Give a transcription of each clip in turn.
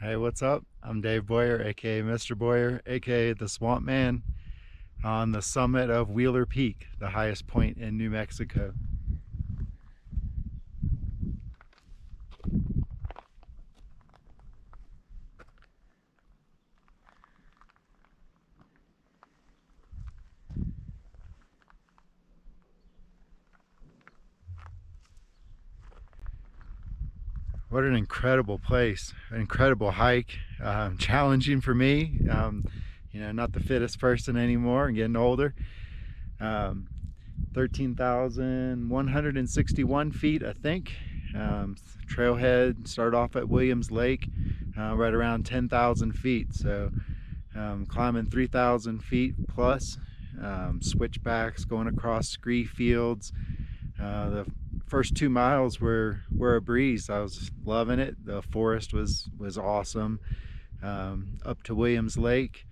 Hey, what's up? I'm Dave Boyer, aka Mr. Boyer, aka the Swamp Man, on the summit of Wheeler Peak, the highest point in New Mexico. What an incredible place, an incredible hike, challenging for me. Not the fittest person anymore and getting older. Um, 13,161 feet, I think. Trailhead started off at Williams Lake, right around 10,000 feet. So climbing 3,000 feet plus, switchbacks going across scree fields. The first 2 miles were a breeze. I was loving it. The forest was awesome. Up to Williams Lake,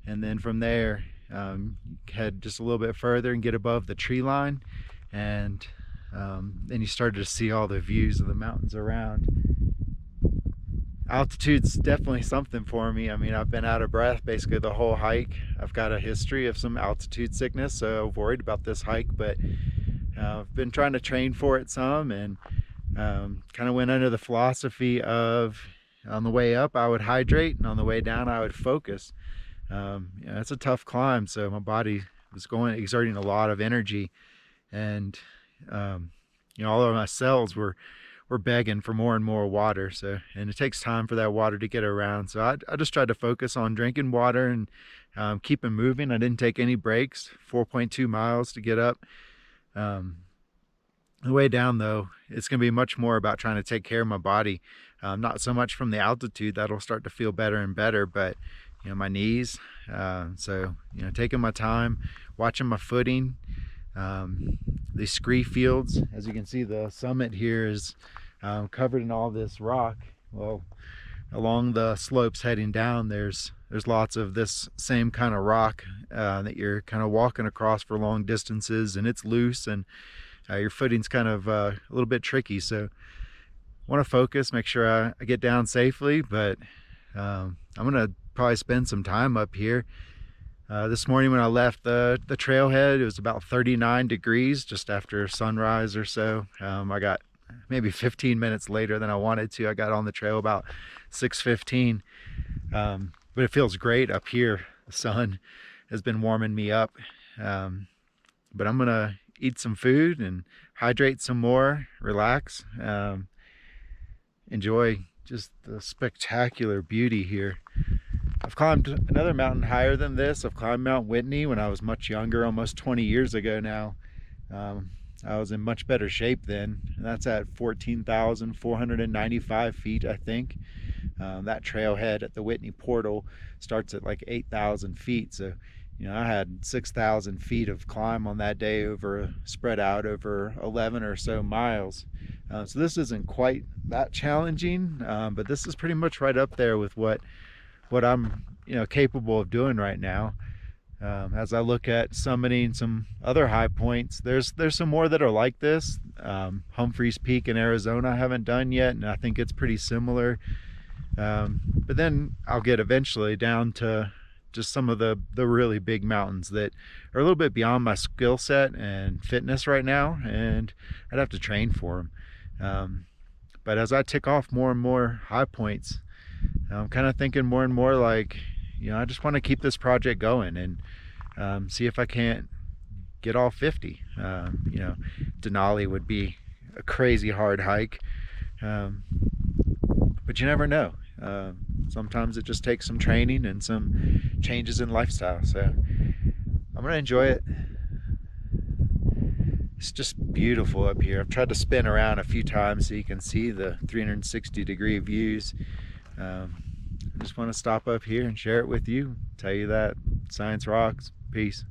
and then from there head just a little bit further and get above the tree line, and then you started to see all the views of the mountains around. Altitude's definitely something for me. I mean, I've been out of breath basically the whole hike. I've got a history of some altitude sickness, so I've worried about this hike, but I've been trying to train for it some, and kind of went under the philosophy of, on the way up I would hydrate, and on the way down I would focus. It's a tough climb, so my body was exerting a lot of energy, and all of my cells were begging for more and more water. So, and it takes time for that water to get around. So I just tried to focus on drinking water and keeping moving. I didn't take any breaks. 4.2 miles to get up. The way down, though, it's going to be much more about trying to take care of my body. Not so much from the altitude, that'll start to feel better and better, but my knees. So taking my time, watching my footing. These scree fields, as you can see, the summit here is covered in all this rock. Well, along the slopes heading down, there's lots of this same kind of rock that you're kind of walking across for long distances, and it's loose, and your footing's kind of a little bit tricky. So I want to focus, make sure I get down safely, but I'm gonna probably spend some time up here. This morning when I left the trailhead, it was about 39 degrees just after sunrise or so. I got maybe 15 minutes later than I wanted to. I got on the trail about 6:15, but it feels great up here. The sun has been warming me up, but I'm gonna eat some food and hydrate some more, relax, enjoy just the spectacular beauty here. I've climbed another mountain higher than this. I've climbed Mount Whitney when I was much younger, almost 20 years ago now. I was in much better shape then. And that's at 14,495 feet, I think. That trailhead at the Whitney Portal starts at like 8,000 feet. So, I had 6,000 feet of climb on that day, spread out over 11 or so miles. So this isn't quite that challenging, but this is pretty much right up there with what I'm capable of doing right now. As I look at summiting some other high points, there's some more that are like this. Humphreys Peak in Arizona I haven't done yet, and I think it's pretty similar. But then I'll get eventually down to just some of the really big mountains that are a little bit beyond my skill set and fitness right now, and I'd have to train for them. But as I tick off more and more high points, I'm kind of thinking more and more like, I just want to keep this project going and see if I can't get all 50. Denali would be a crazy hard hike, but you never know. Sometimes it just takes some training and some changes in lifestyle. So I'm gonna enjoy it. It's just beautiful up here. I've tried to spin around a few times so you can see the 360-degree views. I just want to stop up here and share it with you, tell you that science rocks. Peace.